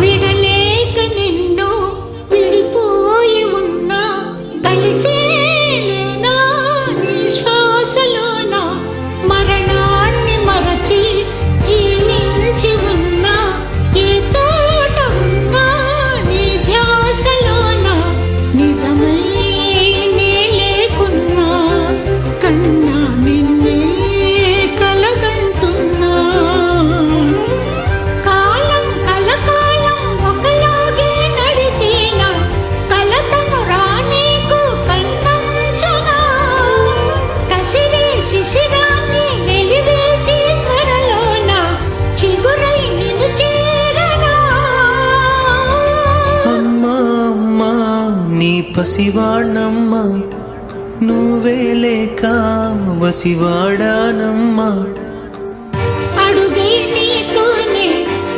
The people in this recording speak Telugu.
విడలేక నిన్ను విడిపోయి ఉన్నా కలిసేలేనా నీ శ్వాసలోన మరణాన్ని మరచి జీవించి ఉన్నా ఏ తోట ఉన్నా నీ ధ్యాసలోన నిజమై నే లేకున్నా కన్నా నిన్నే కలగంటున్నా కాలం కలకాలం ఒకలాగే నడిచిన కలతను రానీకు కన్నంచనా కసిరే శిశిరాన్ని వెలివేసి త్వరలోన చిగురై నిన్ను చేరనా అమ్మా అమ్మా నీ పసివాణమ్మ నువ్వే లేక వసివాడానమ్మా